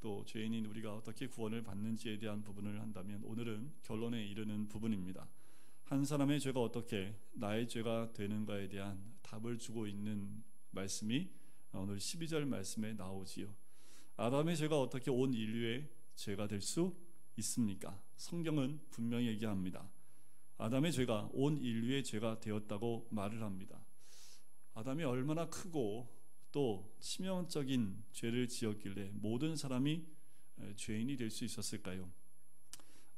또 죄인인 우리가 어떻게 구원을 받는지에 대한 부분을 한다면 오늘은 결론에 이르는 부분입니다. 한 사람의 죄가 어떻게 나의 죄가 되는가에 대한 답을 주고 있는 말씀이 오늘 12절 말씀에 나오지요. 아담의 죄가 어떻게 온 인류의 죄가 될 수 있습니까? 성경은 분명히 얘기합니다. 아담의 죄가 온 인류의 죄가 되었다고 말을 합니다. 아담이 얼마나 크고 또 치명적인 죄를 지었길래 모든 사람이 죄인이 될 수 있었을까요?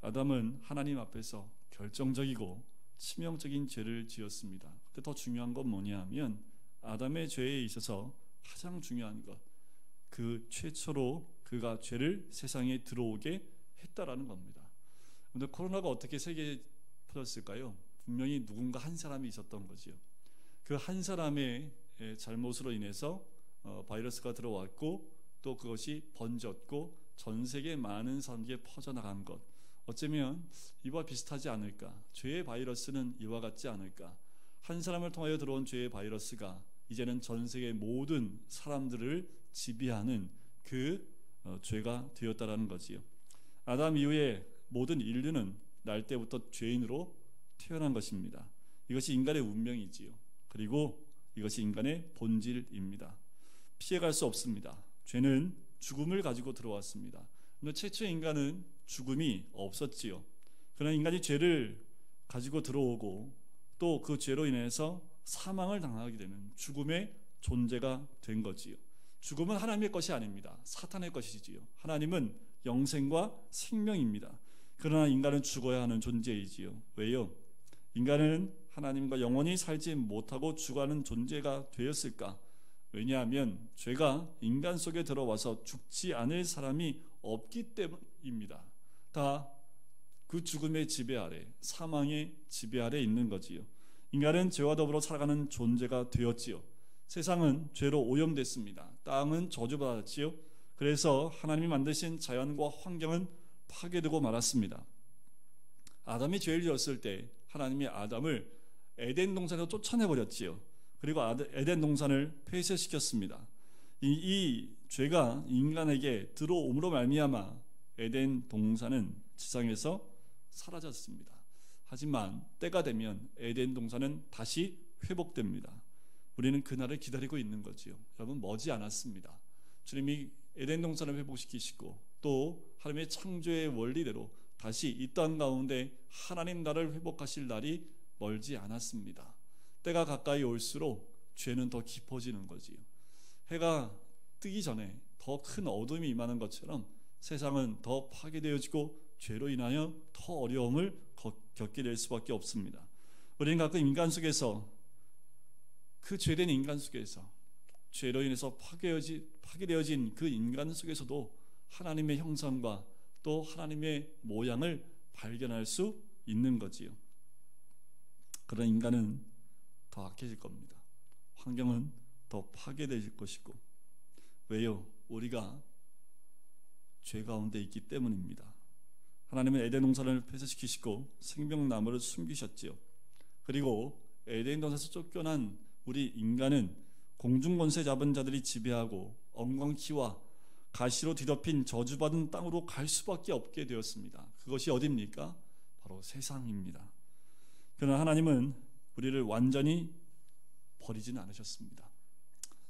아담은 하나님 앞에서 결정적이고 치명적인 죄를 지었습니다. 근데 더 중요한 건 뭐냐 하면 아담의 죄에 있어서 가장 중요한 것, 그 최초로 그가 죄를 세상에 들어오게 했다라는 겁니다. 근데 코로나가 어떻게 세계에 퍼졌을까요? 분명히 누군가 한 사람이 있었던 거지요. 그 한 사람의 잘못으로 인해서 바이러스가 들어왔고 또 그것이 번졌고 전 세계 많은 사람에게 퍼져나간 것, 어쩌면 이와 비슷하지 않을까? 죄의 바이러스는 이와 같지 않을까? 한 사람을 통하여 들어온 죄의 바이러스가 이제는 전 세계 모든 사람들을 지배하는 그 죄가 되었다라는 거지요. 아담 이후에 모든 인류는 날 때부터 죄인으로 태어난 것입니다. 이것이 인간의 운명이지요. 그리고 이것이 인간의 본질입니다. 피해갈 수 없습니다. 죄는 죽음을 가지고 들어왔습니다. 그런데 최초의 인간은 죽음이 없었지요. 그러나 인간이 죄를 가지고 들어오고 또 그 죄로 인해서 사망을 당하게 되는 죽음의 존재가 된 거지요. 죽음은 하나님의 것이 아닙니다. 사탄의 것이지요. 하나님은 영생과 생명입니다. 그러나 인간은 죽어야 하는 존재이지요. 왜요? 인간은 하나님과 영원히 살지 못하고 죽어가는 존재가 되었을까? 왜냐하면 죄가 인간 속에 들어와서 죽지 않을 사람이 없기 때문입니다. 다 그 죽음의 지배 아래, 사망의 지배 아래 있는 거지요. 인간은 죄와 더불어 살아가는 존재가 되었지요. 세상은 죄로 오염됐습니다. 땅은 저주받았지요. 그래서 하나님이 만드신 자연과 환경은 파괴되고 말았습니다. 아담이 죄를 지었을 때 하나님이 아담을 에덴 동산에서 쫓아내버렸지요. 그리고 에덴 동산을 폐쇄시켰습니다. 이 죄가 인간에게 들어옴으로 말미암아 에덴 동산은 지상에서 사라졌습니다. 하지만 때가 되면 에덴 동산은 다시 회복됩니다. 우리는 그날을 기다리고 있는 거지요. 여러분, 머지 않았습니다. 주님이 에덴 동산을 회복시키시고 또 하나님의 창조의 원리대로 다시 이 땅 가운데 하나님 나라를 회복하실 날이 멀지 않았습니다. 때가 가까이 올수록 죄는 더 깊어지는 거지요. 해가 뜨기 전에 더 큰 어둠이 임하는 것처럼 세상은 더 파괴되어지고 죄로 인하여 더 어려움을 겪게 될 수밖에 없습니다. 우리는 가끔 인간 속에서, 그 죄된 인간 속에서, 죄로 인해서 파괴되어진 그 인간 속에서도 하나님의 형상과 또 하나님의 모양을 발견할 수 있는 거지요. 그런 인간은 더 악해질 겁니다. 환경은 더 파괴될 것이고. 왜요? 우리가 죄 가운데 있기 때문입니다. 하나님은 에덴 동산을 폐쇄시키시고 생명나무를 숨기셨지요. 그리고 에덴 동산에서 쫓겨난 우리 인간은 공중권세 잡은 자들이 지배하고 엉겅퀴와 가시로 뒤덮인 저주받은 땅으로 갈 수밖에 없게 되었습니다. 그것이 어디입니까? 바로 세상입니다. 그러나 하나님은 우리를 완전히 버리지는 않으셨습니다.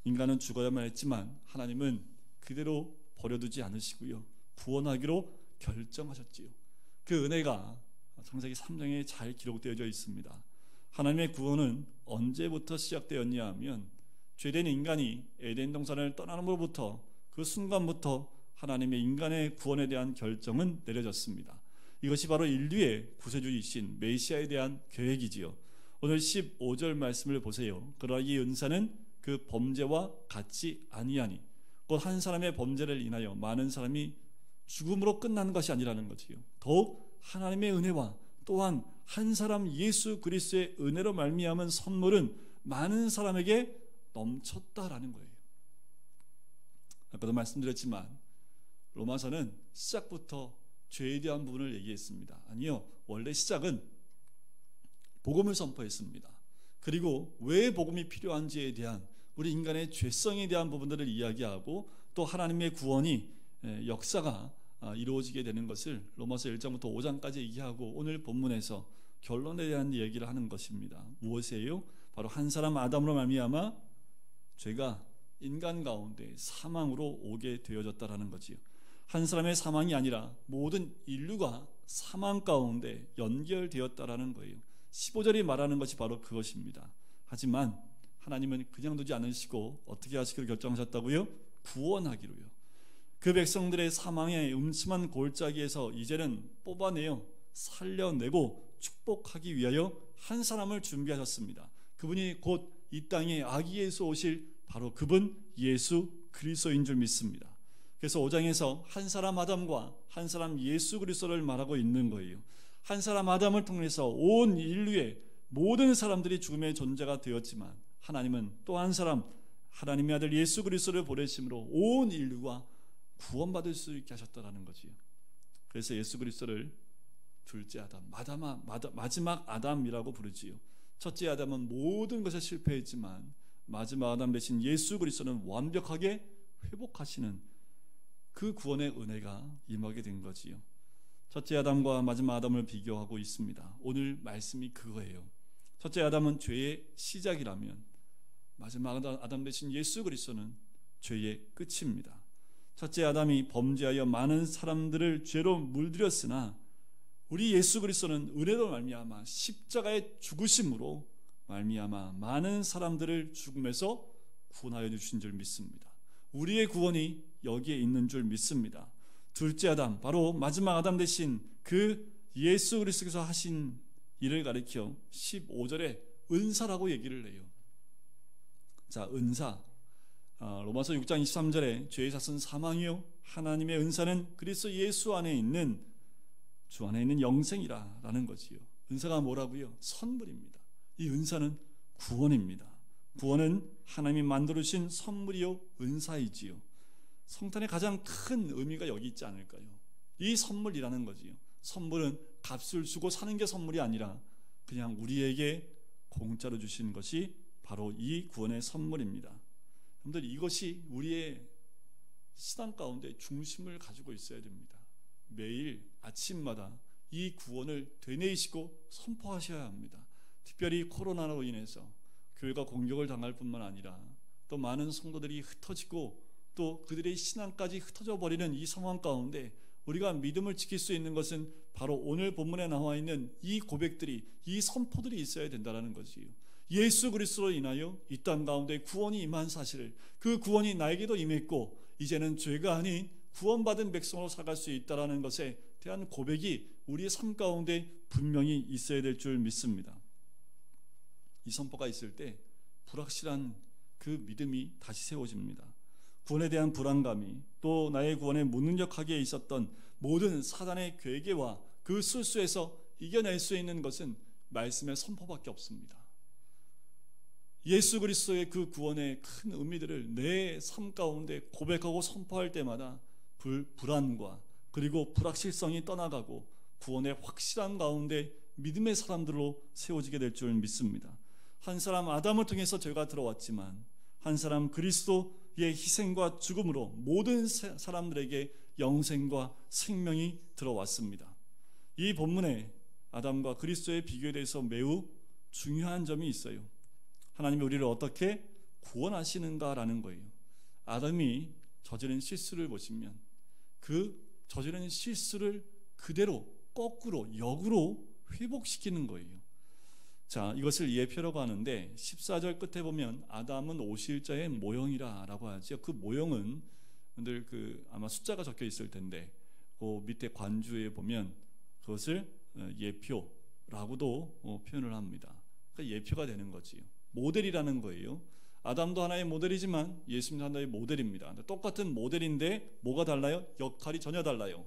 인간은 죽어야만 했지만 하나님은 그대로 버려두지 않으시고요, 구원하기로 결정하셨지요. 그 은혜가 창세기 3장에 잘 기록되어져 있습니다. 하나님의 구원은 언제부터 시작되었냐 하면 죄된 인간이 에덴 동산을 떠나는으로부터 그 순간부터 하나님의 인간의 구원에 대한 결정은 내려졌습니다. 이것이 바로 인류의 구세주이신 메시아에 대한 계획이지요. 오늘 15절 말씀을 보세요. 그러나 이 은사는 그 범죄와 같지 아니하니, 곧 한 사람의 범죄를 인하여 많은 사람이 죽음으로 끝나는 것이 아니라는 거지요. 더욱 하나님의 은혜와 또한 한 사람 예수 그리스도의 은혜로 말미암은 선물은 많은 사람에게 넘쳤다라는 거예요. 아까도 말씀드렸지만 로마서는 시작부터 죄에 대한 부분을 얘기했습니다. 아니요, 원래 시작은 복음을 선포했습니다. 그리고 왜 복음이 필요한지에 대한, 우리 인간의 죄성에 대한 부분들을 이야기하고 또 하나님의 구원이 역사가 이루어지게 되는 것을 로마서 1장부터 5장까지 얘기하고 오늘 본문에서 결론에 대한 얘기를 하는 것입니다. 무엇이에요? 바로 한 사람 아담으로 말미암아 죄가 인간 가운데 사망으로 오게 되어졌다라는 거지요. 한 사람의 사망이 아니라 모든 인류가 사망 가운데 연결되었다라는 거예요. 15절이 말하는 것이 바로 그것입니다. 하지만 하나님은 그냥 두지 않으시고 어떻게 하시기로 결정하셨다고요? 구원하기로요. 그 백성들의 사망의 음침한 골짜기에서 이제는 뽑아내어 살려내고 축복하기 위하여 한 사람을 준비하셨습니다. 그분이 곧 이 땅에 아기 예수 오실 바로 그분 예수 그리스도인 줄 믿습니다. 그래서 5장에서 한 사람 아담과 한 사람 예수 그리스도를 말하고 있는 거예요. 한 사람 아담을 통해서 온 인류의 모든 사람들이 죽음의 존재가 되었지만 하나님은 또 한 사람 하나님의 아들 예수 그리스도를 보내심으로 온 인류가 구원받을 수 있게 하셨다라는 거지요. 그래서 예수 그리스도를 둘째 아담, 마지막 아담이라고 부르지요. 첫째 아담은 모든 것에 실패했지만 마지막 아담 대신 예수 그리스도는 완벽하게 회복하시는 그 구원의 은혜가 임하게 된 거지요. 첫째 아담과 마지막 아담을 비교하고 있습니다. 오늘 말씀이 그거예요. 첫째 아담은 죄의 시작이라면 마지막 아담 대신 예수 그리스도는 죄의 끝입니다. 첫째 아담이 범죄하여 많은 사람들을 죄로 물들였으나 우리 예수 그리스도는 은혜로 말미암아 십자가의 죽으심으로 말미암아 많은 사람들을 죽음에서 구원하여 주신 줄 믿습니다. 우리의 구원이 여기에 있는 줄 믿습니다. 둘째 아담, 바로 마지막 아담 대신 그 예수 그리스도께서 하신 일을 가리켜 15절에 은사라고 얘기를 해요. 자, 은사. 로마서 6장 23절에 죄의 삭은 사망이요 하나님의 은사는 그리스도 예수 안에 있는 주 안에 있는 영생이라는 거지요. 은사가 뭐라고요? 선물입니다. 이 은사는 구원입니다. 구원은 하나님이 만들어 주신 선물이요 은사이지요. 성탄의 가장 큰 의미가 여기 있지 않을까요? 이 선물이라는 거지요. 선물은 값을 주고 사는 게 선물이 아니라 그냥 우리에게 공짜로 주신 것이 바로 이 구원의 선물입니다. 여러분들, 이것이 우리의 신앙 가운데 중심을 가지고 있어야 됩니다. 매일 아침마다 이 구원을 되뇌이시고 선포하셔야 합니다. 특별히 코로나로 인해서 교회가 공격을 당할 뿐만 아니라 또 많은 성도들이 흩어지고 또 그들의 신앙까지 흩어져 버리는 이 상황 가운데 우리가 믿음을 지킬 수 있는 것은 바로 오늘 본문에 나와 있는 이 고백들이, 이 선포들이 있어야 된다는 거지요. 예수 그리스도로 인하여 이 땅 가운데 구원이 임한 사실을, 그 구원이 나에게도 임했고 이제는 죄가 아닌 구원받은 백성으로 살아갈 수 있다는 것에 대한 고백이 우리의 삶 가운데 분명히 있어야 될 줄 믿습니다. 이 선포가 있을 때 불확실한 그 믿음이 다시 세워집니다. 구원에 대한 불안감이, 또 나의 구원에 무능력하게 있었던 모든 사단의 괴계와 그 술수에서 이겨낼 수 있는 것은 말씀의 선포밖에 없습니다. 예수 그리스도의 그 구원의 큰 의미들을 내 삶 가운데 고백하고 선포할 때마다 불안과 그리고 불확실성이 떠나가고 구원의 확실한 가운데 믿음의 사람들로 세워지게 될 줄 믿습니다. 한 사람 아담을 통해서 죄가 들어왔지만 한 사람 그리스도의 희생과 죽음으로 모든 사람들에게 영생과 생명이 들어왔습니다. 이 본문에 아담과 그리스도의 비교에 대해서 매우 중요한 점이 있어요. 하나님이 우리를 어떻게 구원하시는가라는 거예요. 아담이 저지른 실수를 보시면 그 저지른 실수를 그대로 거꾸로 역으로 회복시키는 거예요. 자, 이것을 예표라고 하는데 14절 끝에 보면 아담은 오실자의 모형이라고 하죠. 그 모형은 늘 아마 숫자가 적혀 있을 텐데 그 밑에 관주에 보면 그것을 예표라고도 표현을 합니다. 그러니까 예표가 되는 거지요. 모델이라는 거예요. 아담도 하나의 모델이지만 예수님도 하나의 모델입니다. 똑같은 모델인데 뭐가 달라요? 역할이 전혀 달라요.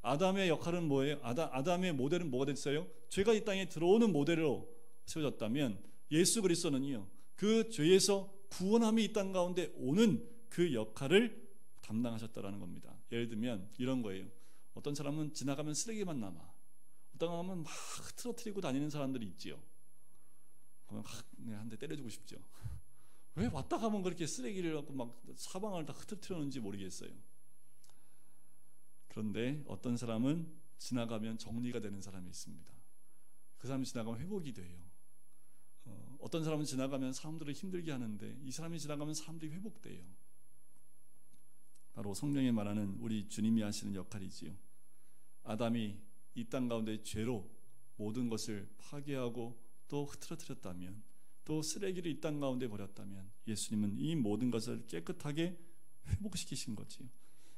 아담의 역할은 뭐예요? 아담의 모델은 뭐가 됐어요? 죄가 이 땅에 들어오는 모델로 세워졌다면 예수 그리스도는요, 그 죄에서 구원함이 이 땅 가운데 오는 그 역할을 담당하셨다라는 겁니다. 예를 들면 이런 거예요. 어떤 사람은 지나가면 쓰레기만 남아. 어떤 사람은 막 흐트러뜨리고 다니는 사람들이 있지요. 그러면 한 대 때려주고 싶죠. 왜 왔다 가면 그렇게 쓰레기를 갖고 막 사방을 다 흐트러뜨리는지 모르겠어요. 그런데 어떤 사람은 지나가면 정리가 되는 사람이 있습니다. 그 사람이 지나가면 회복이 돼요. 어떤 사람은 지나가면 사람들을 힘들게 하는데 이 사람이 지나가면 사람들이 회복돼요. 바로 성경에 말하는 우리 주님이 하시는 역할이지요. 아담이 이 땅 가운데 죄로 모든 것을 파괴하고 또 흐트러뜨렸다면, 또 쓰레기를 이 땅 가운데 버렸다면 예수님은 이 모든 것을 깨끗하게 회복시키신 거지요.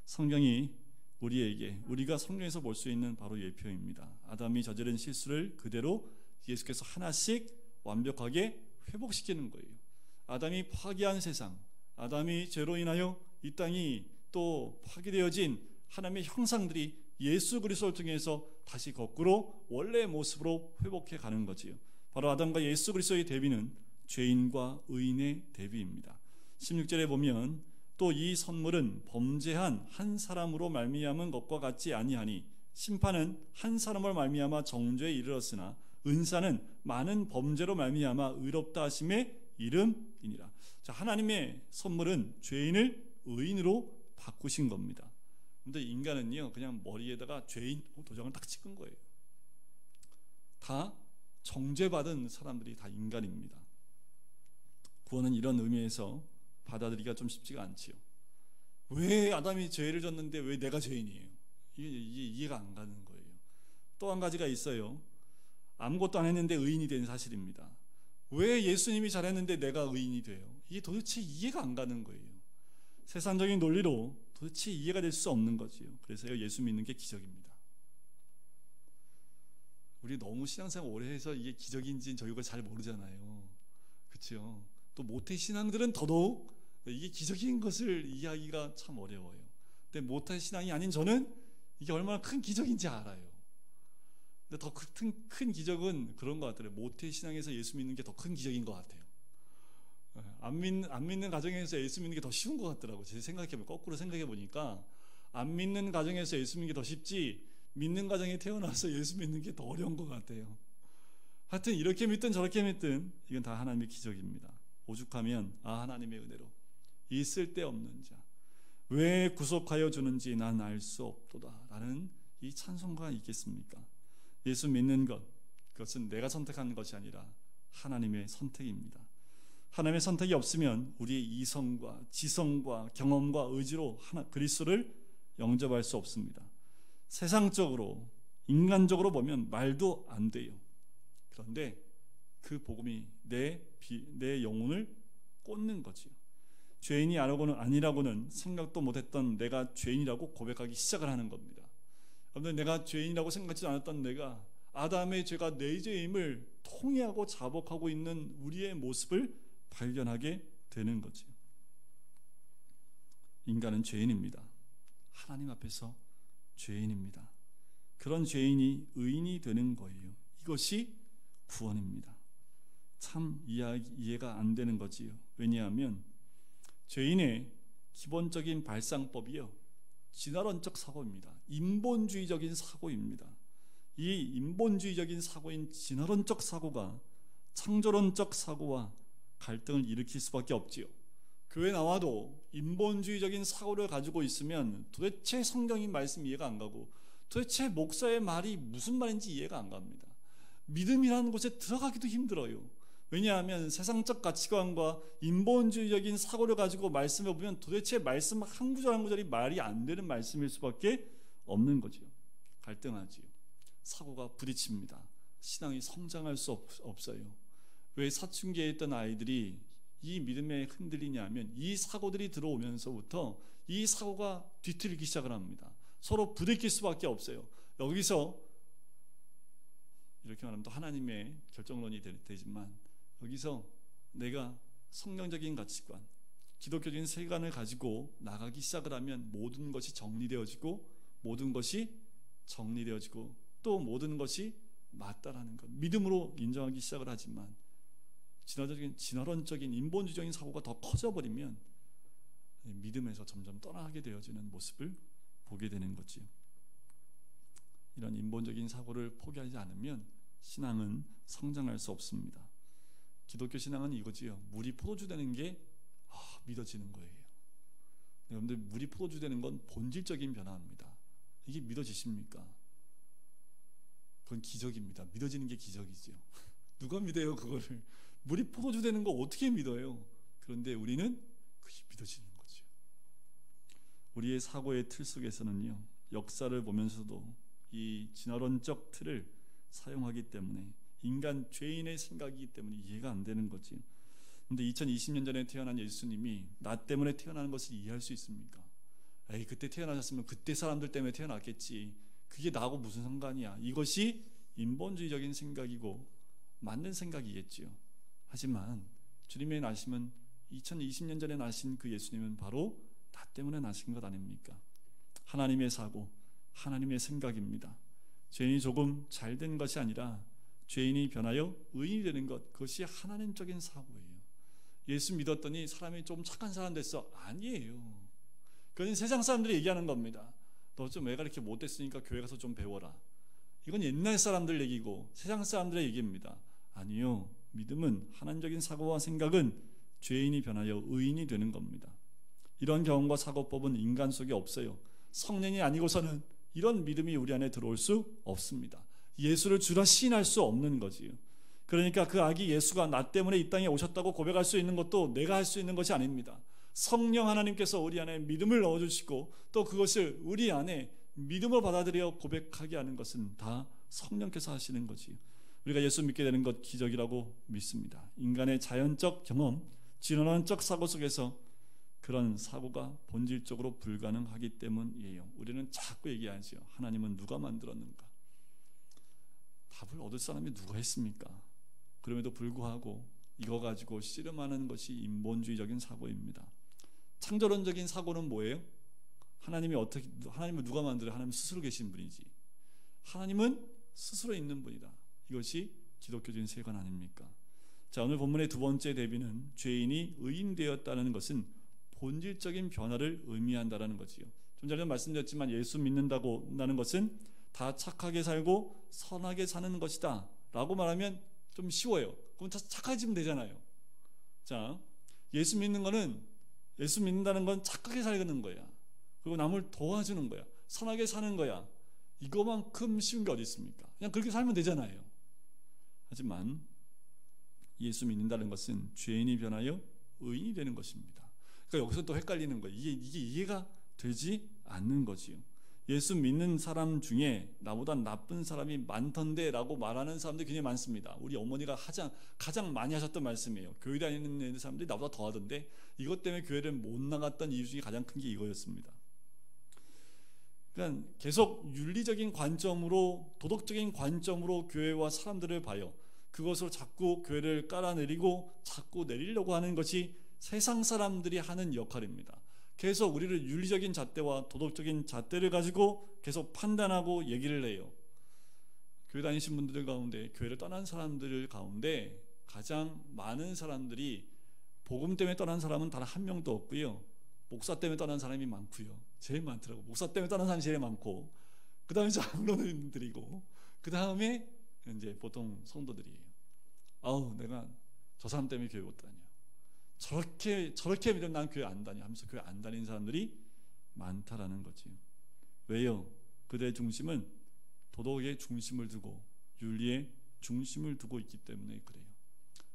성경이 우리에게, 우리가 성경에서 볼 수 있는 바로 예표입니다. 아담이 저지른 실수를 그대로 예수께서 하나씩 완벽하게 회복시키는 거예요. 아담이 파괴한 세상, 아담이 죄로 인하여 이 땅이 또 파괴되어진 하나님의 형상들이 예수 그리스도를 통해서 다시 거꾸로 원래의 모습으로 회복해 가는 거지요. 바로 아담과 예수 그리스도의 대비는 죄인과 의인의 대비입니다. 16절에 보면 또 이 선물은 범죄한 한 사람으로 말미암은 것과 같지 아니하니 심판은 한 사람을 말미암아 정죄에 이르렀으나 은사는 많은 범죄로 말미암아 의롭다 하심의 이름이니라. 자, 하나님의 선물은 죄인을 의인으로 바꾸신 겁니다. 근데 인간은요, 그냥 머리에다가 죄인 도장을 딱 찍은 거예요. 다 정죄받은 사람들이 다 인간입니다. 구원은 이런 의미에서 받아들이기가 좀 쉽지가 않지요. 왜 아담이 죄를 졌는데 왜 내가 죄인이에요? 이게 이해가 안 가는 거예요. 또 한 가지가 있어요. 아무것도 안 했는데 의인이 된 사실입니다. 왜 예수님이 잘했는데 내가 의인이 돼요? 이게 도대체 이해가 안 가는 거예요. 세상적인 논리로 도대체 이해가 될 수 없는 거지요. 그래서 예수 믿는 게 기적입니다. 우리 너무 신앙생활 오래 해서 이게 기적인지 저희가 잘 모르잖아요. 그렇죠? 또 모태신앙들은 더더욱 이게 기적인 것을 이해하기가 참 어려워요. 근데 모태신앙이 아닌 저는 이게 얼마나 큰 기적인지 알아요. 근데 더 큰 기적은 그런 것 같아요. 모태신앙에서 예수 믿는 게 더 큰 기적인 것 같아요. 안 믿는 가정에서 예수 믿는 게 더 쉬운 것 같더라고요. 제 생각해보면, 거꾸로 생각해보니까 안 믿는 가정에서 예수 믿는 게 더 쉽지 믿는 가정에 태어나서 예수 믿는 게 더 어려운 것 같아요. 하여튼 이렇게 믿든 저렇게 믿든 이건 다 하나님의 기적입니다. 오죽하면 하나님의 은혜로 이 쓸데없는 자 왜 구속하여 주는지 난 알 수 없도다 라는 이 찬송가 있겠습니까? 예수 믿는 것, 그것은 내가 선택한 것이 아니라 하나님의 선택입니다. 하나님의 선택이 없으면 우리의 이성과 지성과 경험과 의지로 그리스도를 영접할 수 없습니다. 세상적으로, 인간적으로 보면 말도 안 돼요. 그런데 그 복음이 내 영혼을 꽂는 거지요. 죄인이 아니라고는 생각도 못했던 내가 죄인이라고 고백하기 시작을 하는 겁니다. 여러분, 내가 죄인이라고 생각하지 않았던 내가 아담의 죄가 내 죄임을 통회하고 자복하고 있는 우리의 모습을 발견하게 되는 거죠. 인간은 죄인입니다. 하나님 앞에서 죄인입니다. 그런 죄인이 의인이 되는 거예요. 이것이 구원입니다. 참 이해가 안 되는 거지요. 왜냐하면 죄인의 기본적인 발상법이요, 진화론적 사고입니다. 인본주의적인 사고입니다. 이 인본주의적인 사고인 진화론적 사고가 창조론적 사고와 갈등을 일으킬 수밖에 없지요. 교회 나와도 인본주의적인 사고를 가지고 있으면 도대체 성경의 말씀 이해가 안 가고 도대체 목사의 말이 무슨 말인지 이해가 안 갑니다. 믿음이라는 곳에 들어가기도 힘들어요. 왜냐하면 세상적 가치관과 인본주의적인 사고를 가지고 말씀을 보면 도대체 말씀 한 구절 한 구절이 말이 안 되는 말씀일 수밖에 없는 거죠. 갈등하지요. 사고가 부딪힙니다. 신앙이 성장할 수 없어요. 왜 사춘기에 있던 아이들이 이 믿음에 흔들리냐면 이 사고들이 들어오면서부터 이 사고가 뒤틀리기 시작을 합니다. 서로 부딪힐 수밖에 없어요. 여기서 이렇게 말하면 또 하나님의 결정론이 되지만 여기서 내가 성경적인 가치관, 기독교적인 세계관을 가지고 나가기 시작을 하면 모든 것이 정리되어지고 모든 것이 정리되어지고 또 모든 것이 맞다라는 것, 믿음으로 인정하기 시작을 하지만 진화론적인 인본주의적인 사고가 더 커져버리면 믿음에서 점점 떠나게 되어지는 모습을 보게 되는 거지요. 이런 인본적인 사고를 포기하지 않으면 신앙은 성장할 수 없습니다. 기독교 신앙은 이거지요. 물이 포도주 되는 게 믿어지는 거예요. 여러분들, 물이 포도주 되는 건 본질적인 변화입니다. 이게 믿어지십니까? 그건 기적입니다. 믿어지는 게 기적이죠. 누가 믿어요 그거를? 물이 포도주 되는 거 어떻게 믿어요? 그런데 우리는 그게 믿어지는 거죠. 우리의 사고의 틀 속에서는요, 역사를 보면서도 이 진화론적 틀을 사용하기 때문에, 인간 죄인의 생각이기 때문에 이해가 안 되는 거지. 근데 2020년 전에 태어난 예수님이 나 때문에 태어나는 것을 이해할 수 있습니까? 에이, 그때 태어나셨으면 그때 사람들 때문에 태어났겠지, 그게 나하고 무슨 상관이야. 이것이 인본주의적인 생각이고 맞는 생각이겠지요. 하지만 주님의 나심은 2020년 전에 나신 그 예수님은 바로 나 때문에 나신 것 아닙니까? 하나님의 사고, 하나님의 생각입니다. 죄인이 조금 잘된 것이 아니라 죄인이 변하여 의인이 되는 것, 그것이 하나님적인 사고예요. 예수 믿었더니 사람이 좀 착한 사람 됐어. 아니에요. 그건 세상 사람들이 얘기하는 겁니다. 너 좀 애가 이렇게 못됐으니까 교회 가서 좀 배워라. 이건 옛날 사람들 얘기고 세상 사람들의 얘기입니다. 아니요. 믿음은, 하나님적인 사고와 생각은 죄인이 변하여 의인이 되는 겁니다. 이런 경험과 사고법은 인간 속에 없어요. 성령이 아니고서는 이런 믿음이 우리 안에 들어올 수 없습니다. 예수를 주라 시인할 수 없는 거지요. 그러니까 그 아기 예수가 나 때문에 이 땅에 오셨다고 고백할 수 있는 것도 내가 할 수 있는 것이 아닙니다. 성령 하나님께서 우리 안에 믿음을 넣어주시고 또 그것을 우리 안에 믿음으로 받아들여 고백하게 하는 것은 다 성령께서 하시는 거지요. 우리가 예수 믿게 되는 것 기적이라고 믿습니다. 인간의 자연적 경험, 진화론적 사고 속에서 그런 사고가 본질적으로 불가능하기 때문이에요. 우리는 자꾸 얘기하죠. 하나님은 누가 만들었는가? 답을 얻을 사람이 누가 했습니까? 그럼에도 불구하고 이거 가지고 씨름하는 것이 인본주의적인 사고입니다. 창조론적인 사고는 뭐예요? 하나님을 누가 만들어요? 하나님 스스로 계신 분이지. 하나님은 스스로 있는 분이다. 이것이 기독교적인 세관 아닙니까? 자, 오늘 본문의 두 번째 대비는 죄인이 의인 되었다는 것은 본질적인 변화를 의미한다는 거지요. 좀 전에 말씀드렸지만 예수 믿는다고 한다는 것은 다 착하게 살고 선하게 사는 것이다 라고 말하면 좀 쉬워요. 그럼 착해지면 되잖아요. 자, 예수 믿는다는 건 착하게 살는 거야. 그리고 남을 도와주는 거야. 선하게 사는 거야. 이거만큼 쉬운 게 어디 있습니까? 그냥 그렇게 살면 되잖아요. 하지만 예수 믿는다는 것은 죄인이 변하여 의인이 되는 것입니다. 그러니까 여기서 또 헷갈리는 거예요. 이게 이해가 되지 않는 거지요. 예수 믿는 사람 중에 나보다 나쁜 사람이 많던데 라고 말하는 사람들이 굉장히 많습니다. 우리 어머니가 가장 많이 하셨던 말씀이에요. 교회 다니는 사람들이 나보다 더 하던데, 이것 때문에 교회를 못 나갔던 이유 중에 가장 큰 게 이거였습니다. 그러니까 계속 윤리적인 관점으로, 도덕적인 관점으로 교회와 사람들을 봐요. 그것으로 자꾸 교회를 깔아내리고 자꾸 내리려고 하는 것이 세상 사람들이 하는 역할입니다. 계속 우리를 윤리적인 잣대와 도덕적인 잣대를 가지고 계속 판단하고 얘기를 해요. 교회 다니신 분들 가운데, 교회를 떠난 사람들 가운데 가장 많은 사람들이 복음 때문에 떠난 사람은 단 한 명도 없고요. 목사 때문에 떠난 사람이 많고요. 제일 많더라고. 목사 때문에 떠난 사람이 제일 많고, 그 다음에 장로님들이고, 그 다음에 이제 보통 성도들이에요. 아우, 내가 저 사람 때문에 교회 못 다녀. 저렇게 믿으면 난 교회 안 다녀 하면서 교회 안 다니는 사람들이 많다라는 거지. 왜요? 그들의 중심은 도덕의 중심을 두고 윤리의 중심을 두고 있기 때문에 그래요.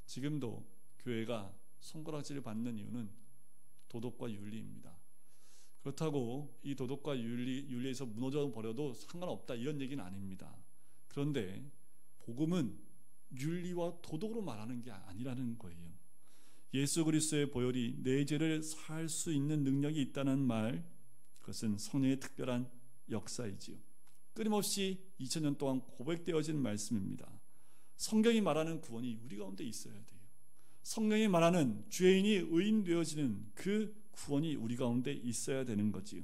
지금도 교회가 손가락질을 받는 이유는 도덕과 윤리입니다. 그렇다고 이 도덕과 윤리에서 무너져 버려도 상관없다 이런 얘기는 아닙니다. 그런데 복음은 윤리와 도덕으로 말하는 게 아니라는 거예요. 예수 그리스도의 보혈이 내 죄를 살 수 있는 능력이 있다는 말, 그것은 성령의 특별한 역사이지요. 끊임없이 2000년 동안 고백되어진 말씀입니다. 성경이 말하는 구원이 우리 가운데 있어야 돼요. 성령이 말하는 죄인이 의인 되어지는 그 구원이 우리 가운데 있어야 되는 거지요.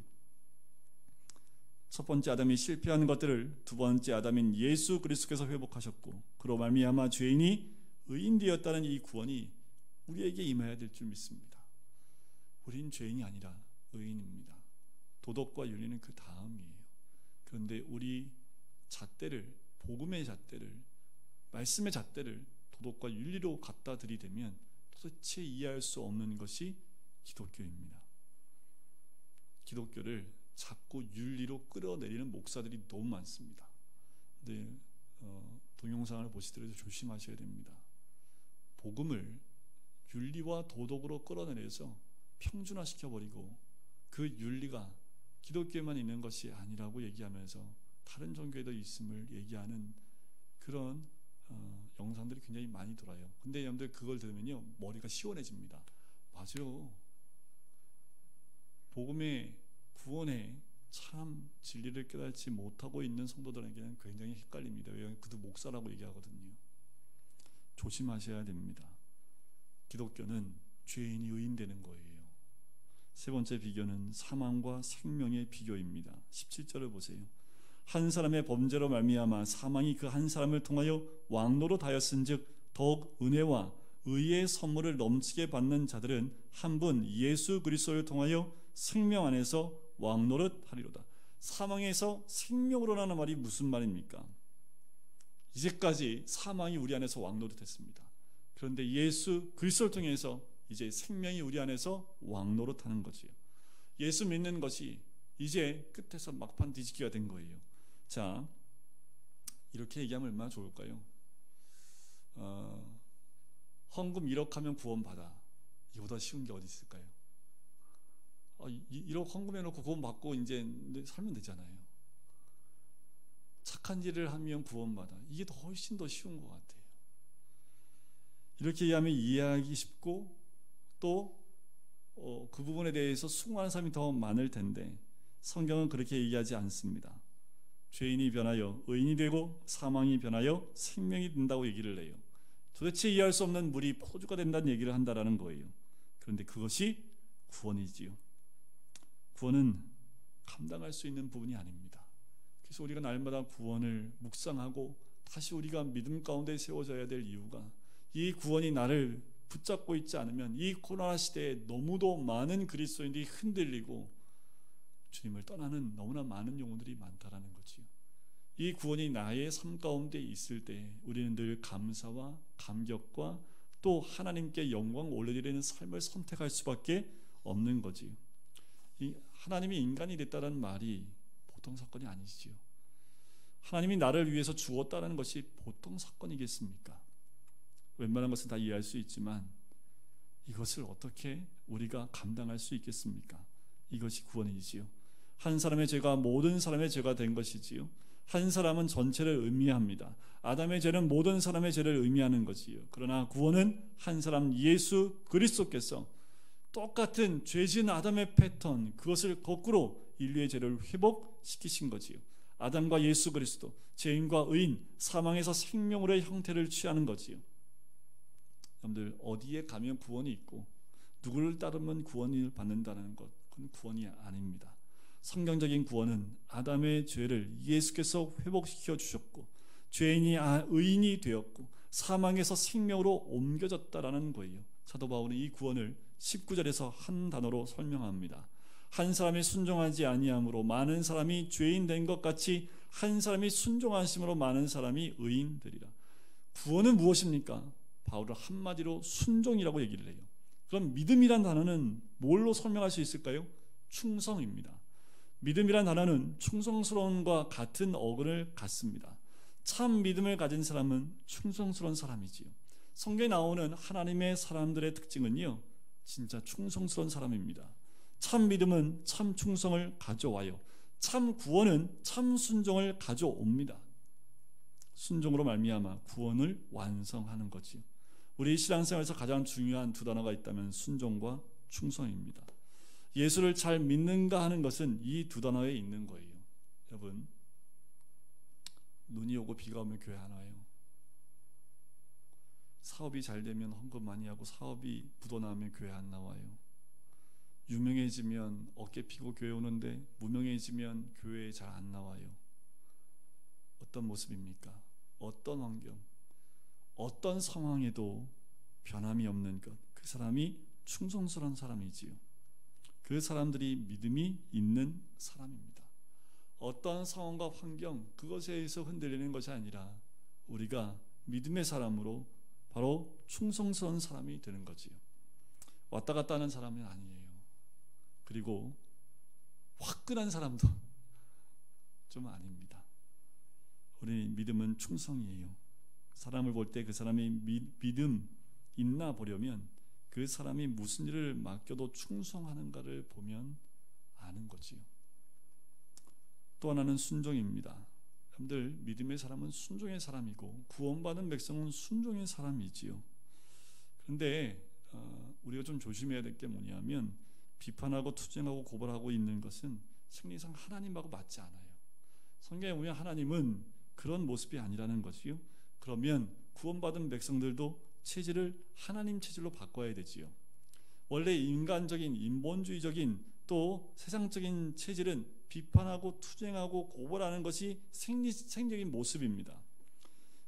첫 번째 아담이 실패한 것들을 두 번째 아담인 예수 그리스도께서 회복하셨고, 그로 말미암아 죄인이 의인 되었다는 이 구원이 우리에게 임해야 될 줄 믿습니다. 우린 죄인이 아니라 의인입니다. 도덕과 윤리는 그 다음이에요. 그런데 우리 잣대를, 복음의 잣대를, 말씀의 잣대를 도덕과 윤리로 갖다 들이대면 도대체 이해할 수 없는 것이 기독교입니다. 기독교를 자꾸 윤리로 끌어내리는 목사들이 너무 많습니다. 근데 동영상을 보시더라도 조심하셔야 됩니다. 복음을 윤리와 도덕으로 끌어내려서 평준화시켜버리고 그 윤리가 기독교에만 있는 것이 아니라고 얘기하면서 다른 종교에도 있음을 얘기하는 그런 영상들이 굉장히 많이 돌아요. 근데 여러분들 그걸 들으면요 머리가 시원해집니다. 맞아요. 복음의 구원의 참 진리를 깨닫지 못하고 있는 성도들에게는 굉장히 헷갈립니다. 왜냐하면 그도 목사라고 얘기하거든요. 조심하셔야 됩니다. 기독교는 죄인이 의인되는 거예요. 세 번째 비교는 사망과 생명의 비교입니다. 17절을 보세요. 한 사람의 범죄로 말미암아 사망이 그 한 사람을 통하여 왕노릇 하였은즉 더욱 은혜와 의의 선물을 넘치게 받는 자들은 한 분 예수 그리스도를 통하여 생명 안에서 왕노릇 하리로다. 사망에서 생명으로 라는 말이 무슨 말입니까? 이제까지 사망이 우리 안에서 왕노릇했습니다. 그런데 예수 그리스도를 통해서 이제 생명이 우리 안에서 왕노릇하는 거지요. 예수 믿는 것이 이제 끝에서 막판 뒤집기가 된 거예요. 자, 이렇게 얘기하면 얼마나 좋을까요? 헌금 1억 하면 구원받아. 이보다 쉬운 게 어디 있을까요? 1억 헌금해놓고 구원받고 이제 살면 되잖아요. 착한 일을 하면 구원받아. 이게 훨씬 더 쉬운 것 같아요. 이렇게 얘기하면 이해하기 쉽고 또 그 부분에 대해서 수긍하는 사람이 더 많을 텐데 성경은 그렇게 얘기하지 않습니다. 죄인이 변하여 의인이 되고 사망이 변하여 생명이 된다고 얘기를 해요. 도대체 이해할 수 없는 물이 포도주가 된다는 얘기를 한다라는 거예요. 그런데 그것이 구원이지요. 구원은 감당할 수 있는 부분이 아닙니다. 그래서 우리가 날마다 구원을 묵상하고 다시 우리가 믿음 가운데 세워져야 될 이유가 이 구원이 나를 붙잡고 있지 않으면 이 코로나 시대에 너무도 많은 그리스도인들이 흔들리고 주님을 떠나는 너무나 많은 영혼들이 많다라는 거지요. 이 구원이 나의 삶 가운데 있을 때 우리는 늘 감사와 감격과 또 하나님께 영광 올려드리는 삶을 선택할 수밖에 없는 거지요. 이 하나님이 인간이 됐다는 말이 보통 사건이 아니지요. 하나님이 나를 위해서 죽었다는 것이 보통 사건이겠습니까? 웬만한 것은 다 이해할 수 있지만 이것을 어떻게 우리가 감당할 수 있겠습니까? 이것이 구원이지요. 한 사람의 죄가 모든 사람의 죄가 된 것이지요. 한 사람은 전체를 의미합니다. 아담의 죄는 모든 사람의 죄를 의미하는 것이요. 그러나 구원은 한 사람 예수 그리스도께서 똑같은 죄진 아담의 패턴, 그것을 거꾸로 인류의 죄를 회복시키신 거지요. 아담과 예수 그리스도, 죄인과 의인, 사망에서 생명으로의 형태를 취하는 거지요. 여러분들 어디에 가면 구원이 있고 누구를 따르면 구원을 받는다는 것, 그건 구원이 아닙니다. 성경적인 구원은 아담의 죄를 예수께서 회복시켜 주셨고 죄인이 의인이 되었고 사망에서 생명으로 옮겨졌다라는 거예요. 사도 바울은 이 구원을 19절에서 한 단어로 설명합니다. 한 사람이 순종하지 아니함으로 많은 사람이 죄인 된 것 같이 한 사람이 순종하심으로 많은 사람이 의인 되리라. 구원은 무엇입니까? 바울은 한마디로 순종이라고 얘기를 해요. 그럼 믿음이란 단어는 뭘로 설명할 수 있을까요? 충성입니다. 믿음이란 단어는 충성스러움과 같은 어근을 갖습니다. 참 믿음을 가진 사람은 충성스러운 사람이지요. 성경에 나오는 하나님의 사람들의 특징은요, 진짜 충성스러운 사람입니다. 참 믿음은 참 충성을 가져와요. 참 구원은 참 순종을 가져옵니다. 순종으로 말미암아 구원을 완성하는 거지요. 우리 신앙생활에서 가장 중요한 두 단어가 있다면 순종과 충성입니다. 예수를 잘 믿는가 하는 것은 이 두 단어에 있는 거예요. 여러분, 눈이 오고 비가 오면 교회 안 와요. 사업이 잘 되면 헌금 많이 하고 사업이 묻어나오면 교회 안 나와요. 유명해지면 어깨 피고 교회 오는데 무명해지면 교회에 잘 안 나와요. 어떤 모습입니까? 어떤 환경, 어떤 상황에도 변함이 없는 것, 그 사람이 충성스러운 사람이지요. 그 사람들이 믿음이 있는 사람입니다. 어떤 상황과 환경, 그것에 의해서 흔들리는 것이 아니라 우리가 믿음의 사람으로 바로 충성스러운 사람이 되는 거지요. 왔다 갔다 하는 사람은 아니에요. 그리고 화끈한 사람도 좀 아닙니다. 우리 믿음은 충성이에요. 사람을 볼 때 그 사람이 믿음 있나 보려면 그 사람이 무슨 일을 맡겨도 충성하는가를 보면 아는 거지요. 또 하나는 순종입니다. 여러분들, 믿음의 사람은 순종의 사람이고 구원받은 백성은 순종의 사람이지요. 그런데 우리가 좀 조심해야 될 게 뭐냐면, 비판하고 투쟁하고 고발하고 있는 것은 생리상 하나님하고 맞지 않아요. 성경에 보면 하나님은 그런 모습이 아니라는 것이요. 그러면 구원받은 백성들도 체질을 하나님 체질로 바꿔야 되지요. 원래 인간적인, 인본주의적인, 또 세상적인 체질은 비판하고 투쟁하고 고발하는 것이 생리적인 모습입니다.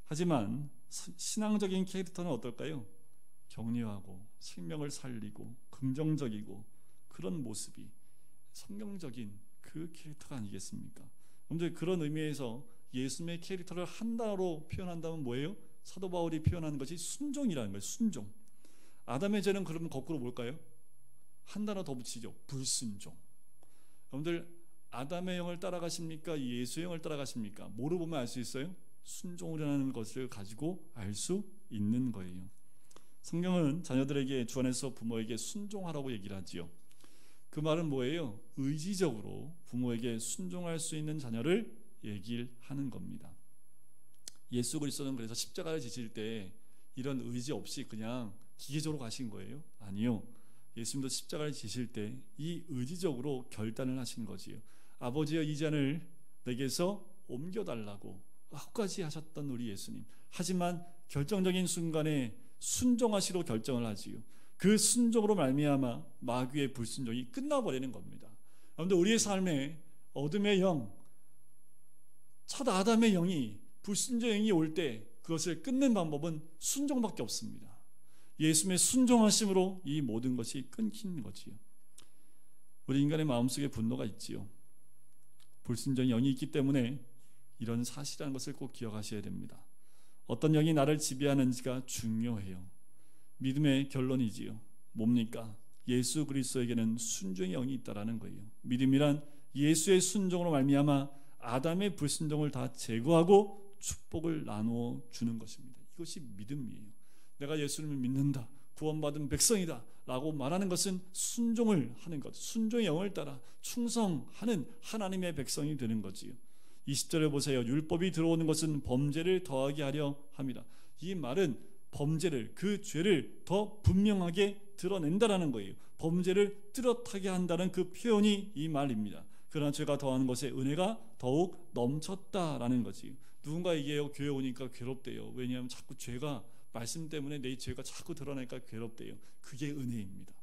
하지만 신앙적인 캐릭터는 어떨까요? 격려하고 생명을 살리고 긍정적이고 그런 모습이 성경적인 그 캐릭터가 아니겠습니까? 여러분들, 그런 의미에서 예수님의 캐릭터를 한 단어로 표현한다면 뭐예요? 사도 바울이 표현한 것이 순종이라는 거예요. 순종. 아담의 죄는 그러면 거꾸로 뭘까요? 한 단어 더 붙이죠. 불순종. 여러분들, 아담의 영을 따라가십니까? 예수의 영을 따라가십니까? 뭐로 보면 알 수 있어요? 순종이라는 것을 가지고 알 수 있는 거예요. 성경은 자녀들에게, 주 안에서 부모에게 순종하라고 얘기를 하지요. 그 말은 뭐예요? 의지적으로 부모에게 순종할 수 있는 자녀를 얘기하는 겁니다. 예수 그리스도는 그래서 십자가를 지실 때 이런 의지 없이 그냥 기계적으로 가신 거예요? 아니요. 예수님도 십자가를 지실 때 이 의지적으로 결단을 하신 거지요. 아버지여, 이 잔을 내게서 옮겨달라고 끝까지 하셨던 우리 예수님. 하지만 결정적인 순간에 순종하시로 결정을 하지요. 그 순종으로 말미암아 마귀의 불순종이 끝나버리는 겁니다. 여러분들, 우리의 삶에 어둠의 영, 첫 아담의 영이, 불순종의 영이 올 때 그것을 끊는 방법은 순종밖에 없습니다. 예수님의 순종하심으로 이 모든 것이 끊긴 거지요. 우리 인간의 마음속에 분노가 있지요. 불순종의 영이 있기 때문에 이런 사실이라는 것을 꼭 기억하셔야 됩니다. 어떤 영이 나를 지배하는지가 중요해요. 믿음의 결론이지요. 뭡니까? 예수 그리스도에게는 순종의 영이 있다라는 거예요. 믿음이란 예수의 순종으로 말미암아 아담의 불순종을 다 제거하고 축복을 나누어 주는 것입니다. 이것이 믿음이에요. 내가 예수님을 믿는다, 구원받은 백성이다 라고 말하는 것은 순종을 하는 것, 순종의 영을 따라 충성하는 하나님의 백성이 되는 거지요. 20절에 보세요. 율법이 들어오는 것은 범죄를 더하게 하려 합니다. 이 말은 범죄를, 그 죄를 더 분명하게 드러낸다라는 거예요. 범죄를 뚜렷하게 한다는 그 표현이 이 말입니다. 그러나 죄가 더하는 것에 은혜가 더욱 넘쳤다라는 거지. 누군가 얘기해요. 교회 오니까 괴롭대요. 왜냐하면 자꾸 죄가, 말씀 때문에 내 죄가 자꾸 드러나니까 괴롭대요. 그게 은혜입니다.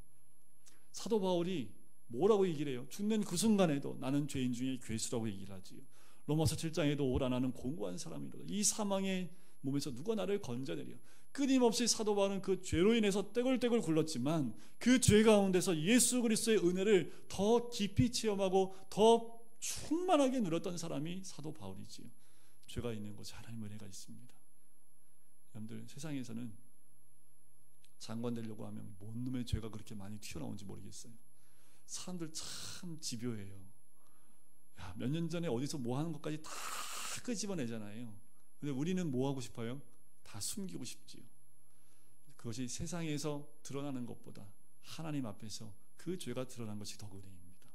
사도 바울이 뭐라고 얘기를 해요? 죽는 그 순간에도 나는 죄인 중에 괴수라고 얘기를 하지요. 로마서 7장에도 오라 나는 공고한 사람이로다. 이 사망의 몸에서 누가 나를 건져내려. 끊임없이 사도 바울은 그 죄로 인해서 떼굴떼굴 굴렀지만 그 죄 가운데서 예수 그리스도의 은혜를 더 깊이 체험하고 더 충만하게 누렸던 사람이 사도 바울이지요. 죄가 있는 곳에 하나님의 은혜가 있습니다. 여러분들, 세상에서는 장관 되려고 하면 뭔 놈의 죄가 그렇게 많이 튀어나오는지 모르겠어요. 사람들 참 집요해요. 몇 년 전에 어디서 뭐 하는 것까지 다 끄집어내잖아요. 근데 우리는 뭐 하고 싶어요? 다 숨기고 싶지요. 그것이 세상에서 드러나는 것보다 하나님 앞에서 그 죄가 드러난 것이 더 은혜입니다.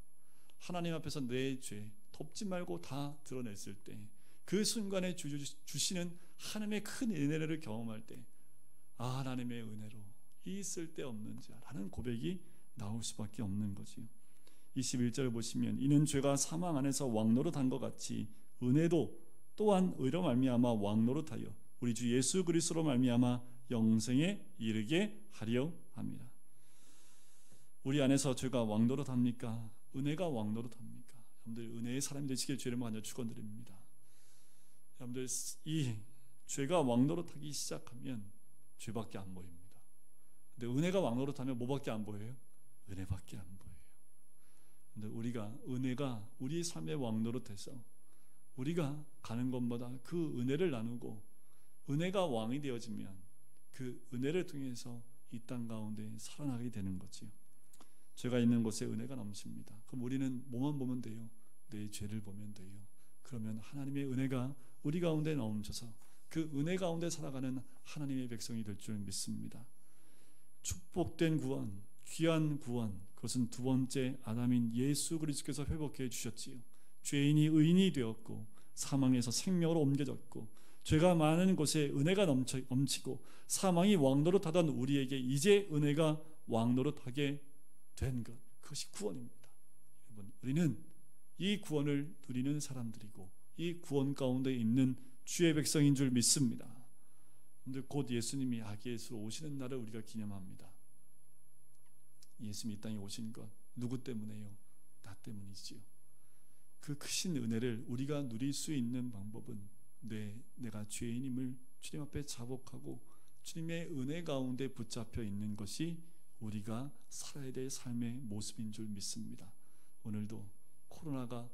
하나님 앞에서 내 죄 덮지 말고 다 드러냈을 때, 그 순간에 주시는 하나님의 큰 은혜를 경험할 때, 아, 하나님의 은혜로 이 쓸데없는 자라는 고백이 나올 수밖에 없는 거지요. 21절 보시면, 이는 죄가 사망 안에서 왕노릇한 것 같이 은혜도 또한 의로 말미암아 왕노릇하여 우리 주 예수 그리스도로 말미암아 영생에 이르게 하려 합니다. 우리 안에서 죄가 왕노릇합니까? 은혜가 왕노릇합니까? 여러분들, 은혜의 사람이 되시길 주의 이름으로 축원드립니다. 여러분들, 이 죄가 왕노릇하기 시작하면 죄밖에 안 보입니다. 근데 은혜가 왕노릇하면 뭐밖에 안 보여요? 은혜밖에 안 보여요. 근데 우리가 은혜가 우리 삶의 왕노릇해서 우리가 가는 것마다 그 은혜를 나누고 은혜가 왕이 되어지면 그 은혜를 통해서 이 땅 가운데 살아나게 되는 거지요. 죄가 있는 곳에 은혜가 넘칩니다. 그럼 우리는 뭐만 보면 돼요? 내 죄를 보면 돼요. 그러면 하나님의 은혜가 우리 가운데 넘쳐서 그 은혜 가운데 살아가는 하나님의 백성이 될 줄 믿습니다. 축복된 구원, 귀한 구원, 그것은 두 번째 아담인 예수 그리스도께서 회복해 주셨지요. 죄인이 의인이 되었고 사망에서 생명으로 옮겨졌고 죄가 많은 곳에 은혜가 넘치고 사망이 왕노릇하던 우리에게 이제 은혜가 왕노릇하게 된 것, 그것이 구원입니다. 여러분, 우리는 이 구원을 누리는 사람들이고 이 구원 가운데 있는 주의 백성인 줄 믿습니다. 근데 곧 예수님이 아기 예수로 오시는 날을 우리가 기념합니다. 예수님이 이 땅에 오신 것 누구 때문에요? 나 때문이지요. 그 크신 은혜를 우리가 누릴 수 있는 방법은 내가 죄인임을 주님 앞에 자복하고 주님의 은혜 가운데 붙잡혀 있는 것이 우리가 살아야 될 삶의 모습인 줄 믿습니다. 오늘도 코로나가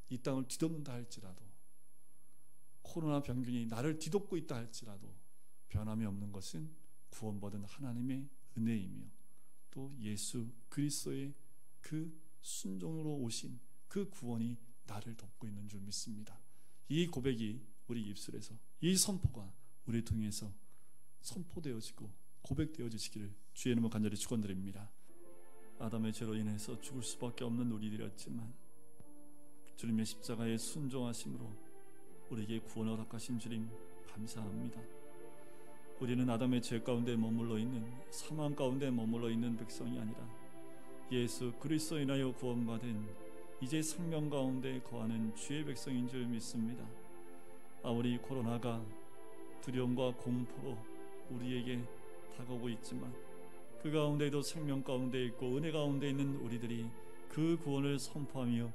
이 땅을 뒤덮는다 할지라도, 코로나 병균이 나를 뒤덮고 있다 할지라도 변함이 없는 것은 구원받은 하나님의 은혜이며 또 예수 그리스도의 그 순종으로 오신 그 구원이 나를 덮고 있는 줄 믿습니다. 이 고백이 우리 입술에서, 이 선포가 우리 통해서 선포되어지고 고백되어지시기를 주의 이름으로 간절히 축원드립니다. 아담의 죄로 인해서 죽을 수밖에 없는 우리들이었지만 주님의 십자가의 순종하심으로 우리에게 구원을 허락하신 주님 감사합니다. 우리는 아담의 죄 가운데 머물러 있는, 사망 가운데 머물러 있는 백성이 아니라 예수 그리스도로 인하여 구원받은 이제 생명 가운데 거하는 주의 백성인 줄 믿습니다. 아무리 코로나가 두려움과 공포로 우리에게 다가오고 있지만 그 가운데도 생명 가운데 있고 은혜 가운데 있는 우리들이 그 구원을 선포하며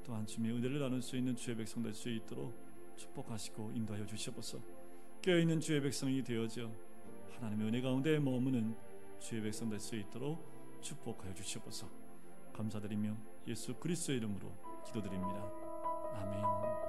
또한 주님의 은혜를 나눌 수 있는 주의 백성 될 수 있도록 축복하시고 인도하여 주시옵소서. 깨어있는 주의 백성이 되어져 하나님의 은혜 가운데 머무는 주의 백성 될 수 있도록 축복하여 주시옵소서. 감사드리며 예수 그리스도의 이름으로 기도드립니다. 아멘.